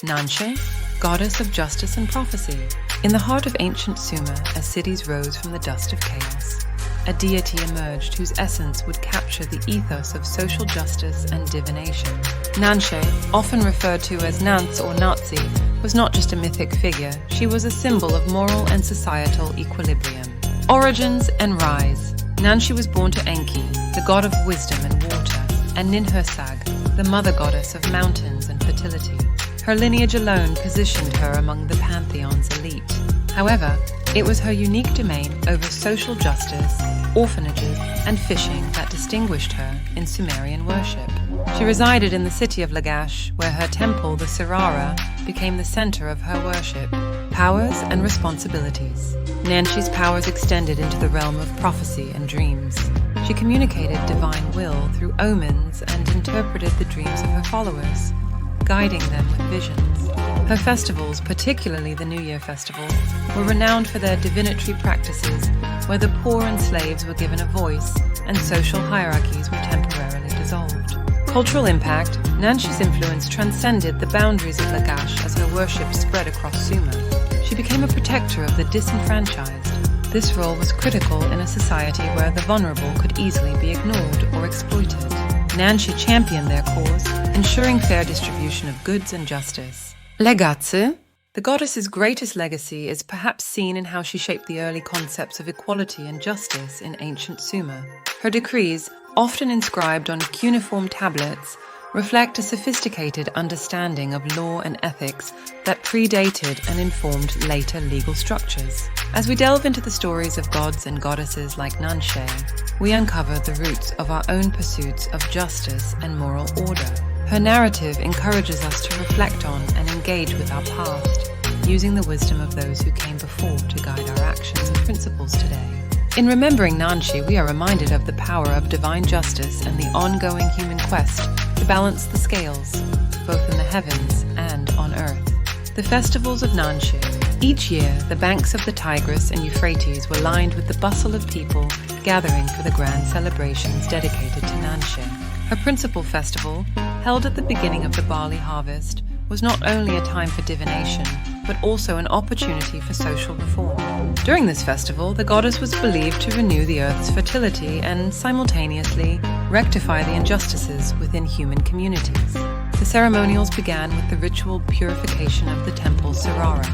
Nanshe, goddess of justice and prophecy. In the heart of ancient Sumer, as cities rose from the dust of chaos, a deity emerged whose essence would capture the ethos of social justice and divination. Nanshe, often referred to as Nance or Nazi, was not just a mythic figure, she was a symbol of moral and societal equilibrium. Origins and rise. Nanshe was born to Enki, the god of wisdom and water, and Ninhursag, the mother goddess of mountains and fertility. Her lineage alone positioned her among the pantheon's elite. However, it was her unique domain over social justice, orphanages, and fishing that distinguished her in Sumerian worship. She resided in the city of Lagash, where her temple, the Sirara, became the center of her worship. Powers and responsibilities. Nanshe's powers extended into the realm of prophecy and dreams. She communicated divine will through omens and interpreted the dreams of her followers, guiding them with visions. Her festivals, particularly the New Year festival, were renowned for their divinatory practices, where the poor and slaves were given a voice and social hierarchies were temporarily dissolved. Cultural impact. Nanshe's influence transcended the boundaries of Lagash as her worship spread across Sumer. She became a protector of the disenfranchised. This role was critical in a society where the vulnerable could easily be ignored or exploited. Nanshe championed their cause, ensuring fair distribution of goods and justice. Legacy. The goddess's greatest legacy is perhaps seen in how she shaped the early concepts of equality and justice in ancient Sumer. Her decrees, often inscribed on cuneiform tablets, reflect a sophisticated understanding of law and ethics that predated and informed later legal structures. As we delve into the stories of gods and goddesses like Nanshe, we uncover the roots of our own pursuits of justice and moral order. Her narrative encourages us to reflect on and engage with our past, using the wisdom of those who came before to guide our actions and principles today. In remembering Nanshe, we are reminded of the power of divine justice and the ongoing human quest to balance the scales, both in the heavens and on earth. The festivals of Nanshe. Each year, the banks of the Tigris and Euphrates were lined with the bustle of people gathering for the grand celebrations dedicated to Nanshe. Her principal festival, held at the beginning of the barley harvest, was not only a time for divination, but also an opportunity for social reform. During this festival, the goddess was believed to renew the earth's fertility and simultaneously rectify the injustices within human communities. The ceremonials began with the ritual purification of the temple Sirara,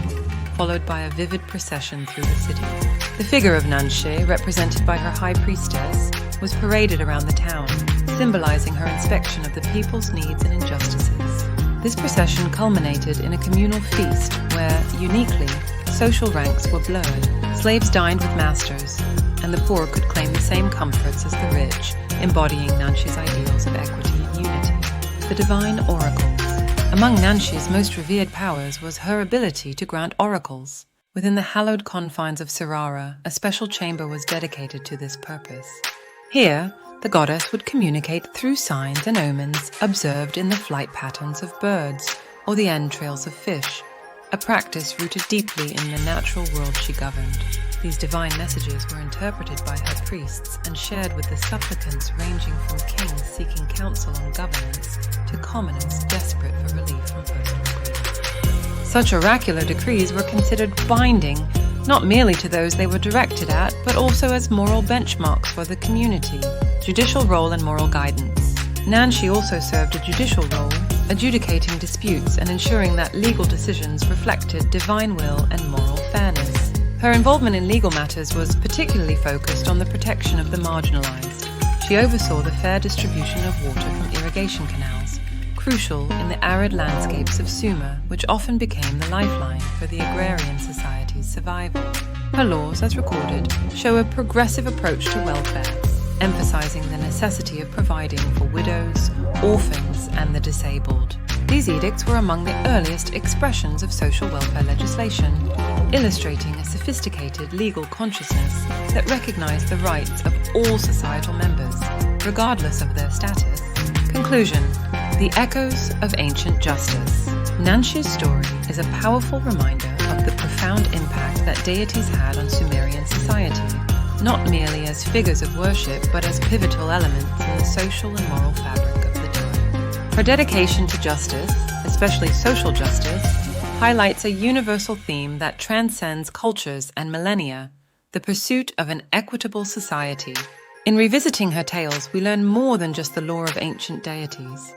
followed by a vivid procession through the city. The figure of Nanshe, represented by her high priestess, was paraded around the town, symbolizing her inspection of the people's needs and injustices. This procession culminated in a communal feast where, uniquely, social ranks were blurred. Slaves dined with masters, and the poor could claim the same comforts as the rich, embodying Nanshe's ideals of equity and unity. The divine oracles. Among Nanshe's most revered powers was her ability to grant oracles. Within the hallowed confines of Sirara, a special chamber was dedicated to this purpose. Here, the goddess would communicate through signs and omens observed in the flight patterns of birds or the entrails of fish, a practice rooted deeply in the natural world she governed. These divine messages were interpreted by her priests and shared with the supplicants, ranging from kings seeking counsel on governance to commoners desperate for relief from personal grief. Such oracular decrees were considered binding, not merely to those they were directed at, but also as moral benchmarks for the community. Judicial role and moral guidance. Nanshe also served a judicial role, adjudicating disputes and ensuring that legal decisions reflected divine will and moral fairness. Her involvement in legal matters was particularly focused on the protection of the marginalized. She oversaw the fair distribution of water from irrigation canals, crucial in the arid landscapes of Sumer, which often became the lifeline for the agrarian society's survival. Her laws, as recorded, show a progressive approach to welfare, emphasizing the necessity of providing for widows, orphans, and the disabled. These edicts were among the earliest expressions of social welfare legislation, illustrating a sophisticated legal consciousness that recognized the rights of all societal members, regardless of their status. Conclusion: the echoes of ancient justice. Nanshe's story is a powerful reminder of the profound impact that deities had on Sumerian society, not merely as figures of worship, but as pivotal elements in the social and moral fabric of the time. Her dedication to justice, especially social justice, highlights a universal theme that transcends cultures and millennia: the pursuit of an equitable society. In revisiting her tales, we learn more than just the lore of ancient deities.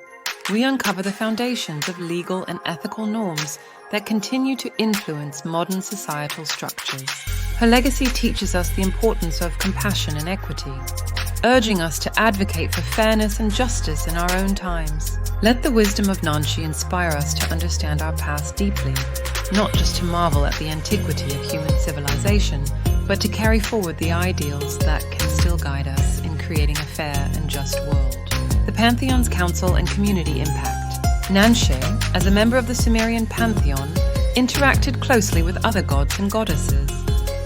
We uncover the foundations of legal and ethical norms that continue to influence modern societal structures. Her legacy teaches us the importance of compassion and equity, urging us to advocate for fairness and justice in our own times. Let the wisdom of Nanshe inspire us to understand our past deeply, not just to marvel at the antiquity of human civilization, but to carry forward the ideals that can still guide us in creating a fair and just world. The Pantheon's council and community impact. Nanshe, as a member of the Sumerian pantheon, interacted closely with other gods and goddesses,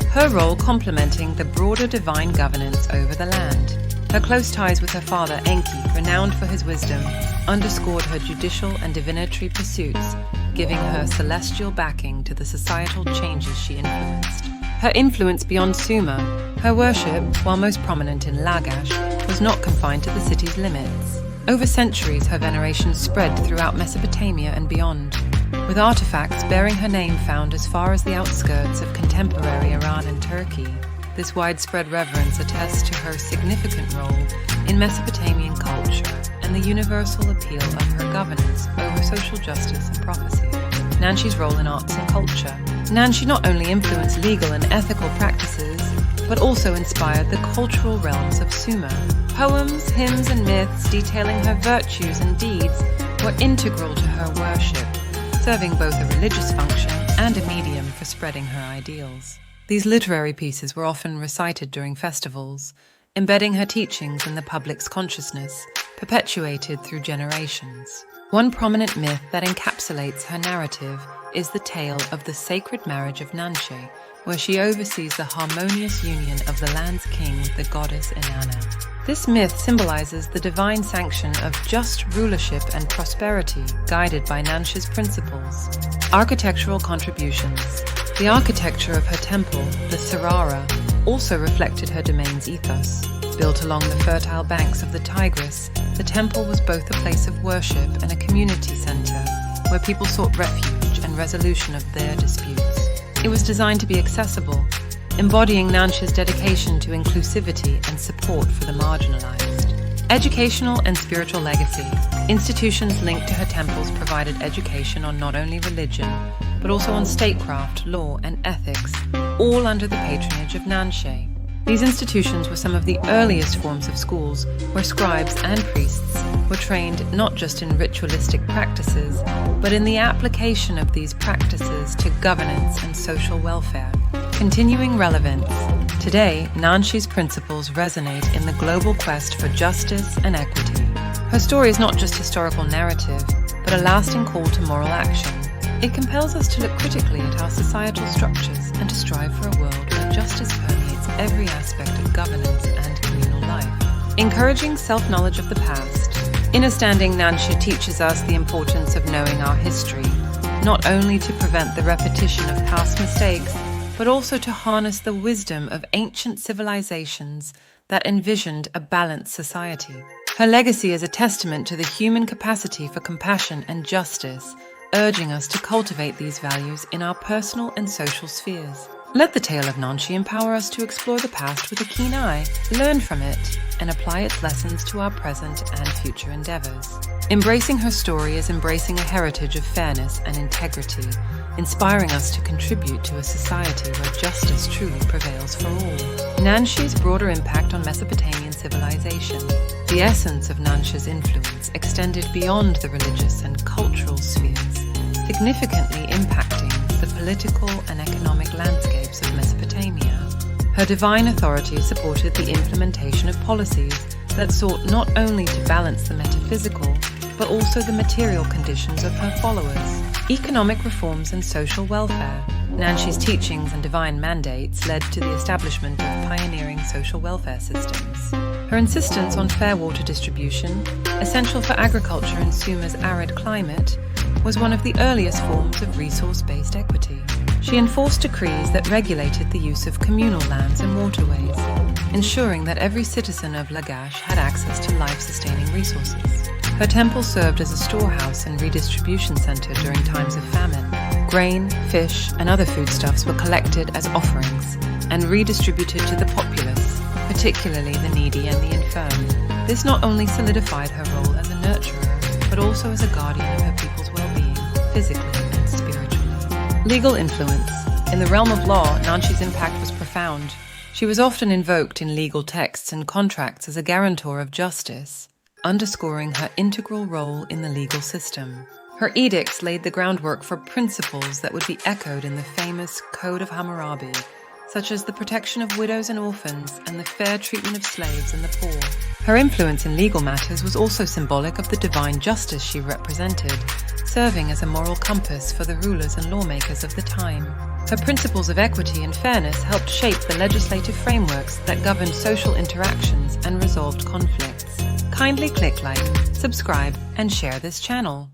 her role complementing the broader divine governance over the land. Her close ties with her father Enki, renowned for his wisdom, underscored her judicial and divinatory pursuits, giving her celestial backing to the societal changes she influenced. Her influence beyond Sumer, her worship, while most prominent in Lagash, was not confined to the city's limits. Over centuries, her veneration spread throughout Mesopotamia and beyond, with artifacts bearing her name found as far as the outskirts of contemporary Iran and Turkey. This widespread reverence attests to her significant role in Mesopotamian culture and the universal appeal of her governance over social justice and prophecy. Nanshe's role in arts and culture. Nanshe not only influenced legal and ethical practices, but also inspired the cultural realms of Sumer. Poems, hymns, and myths detailing her virtues and deeds were integral to her worship, serving both a religious function and a medium for spreading her ideals. These literary pieces were often recited during festivals, embedding her teachings in the public's consciousness, perpetuated through generations. One prominent myth that encapsulates her narrative is the tale of the sacred marriage of Nanshe, where she oversees the harmonious union of the land's king with the goddess Inanna. This myth symbolizes the divine sanction of just rulership and prosperity, guided by Nanshe's principles. Architectural contributions. The architecture of her temple, the Sirara, also reflected her domain's ethos. Built along the fertile banks of the Tigris, the temple was both a place of worship and a community center, where people sought refuge and resolution of their disputes. It was designed to be accessible, embodying Nanshe's dedication to inclusivity and support for the marginalized. Educational and spiritual legacy. Institutions linked to her temples provided education on not only religion, but also on statecraft, law, and ethics, all under the patronage of Nanshe. These institutions were some of the earliest forms of schools where scribes and priests were trained not just in ritualistic practices, but in the application of these practices to governance and social welfare. Continuing relevance. Today, Nanshe's principles resonate in the global quest for justice and equity. Her story is not just historical narrative, but a lasting call to moral action. It compels us to look critically at our societal structures and to strive for a world where justice permeates every aspect of governance and communal life. Encouraging self-knowledge of the past. Understanding Nanshe teaches us the importance of knowing our history, not only to prevent the repetition of past mistakes, but also to harness the wisdom of ancient civilizations that envisioned a balanced society. Her legacy is a testament to the human capacity for compassion and justice, urging us to cultivate these values in our personal and social spheres. Let the tale of Nanshe empower us to explore the past with a keen eye, learn from it, and apply its lessons to our present and future endeavors. Embracing her story is embracing a heritage of fairness and integrity, inspiring us to contribute to a society where justice truly prevails for all. Nanshe's broader impact on Mesopotamian civilization. The essence of Nanshe's influence extended beyond the religious and cultural spheres, significantly impacting the political and economic landscapes of Mesopotamia. Her divine authority supported the implementation of policies that sought not only to balance the metaphysical, but also the material conditions of her followers. Economic reforms and social welfare. Nanshe's teachings and divine mandates led to the establishment of pioneering social welfare systems. Her insistence on fair water distribution, essential for agriculture in Sumer's arid climate, was one of the earliest forms of resource-based equity. She enforced decrees that regulated the use of communal lands and waterways, ensuring that every citizen of Lagash had access to life-sustaining resources. Her temple served as a storehouse and redistribution center during times of famine. Grain, fish, and other foodstuffs were collected as offerings and redistributed to the populace, particularly the needy and the infirm. This not only solidified her role as a nurturer, but also as a guardian of her people's well-being, physically and spiritually. Legal influence. In the realm of law, Nanshe's impact was profound. She was often invoked in legal texts and contracts as a guarantor of justice, underscoring her integral role in the legal system. Her edicts laid the groundwork for principles that would be echoed in the famous Code of Hammurabi, such as the protection of widows and orphans and the fair treatment of slaves and the poor. Her influence in legal matters was also symbolic of the divine justice she represented, serving as a moral compass for the rulers and lawmakers of the time. Her principles of equity and fairness helped shape the legislative frameworks that governed social interactions and resolved conflicts. Kindly click like, subscribe, and share this channel.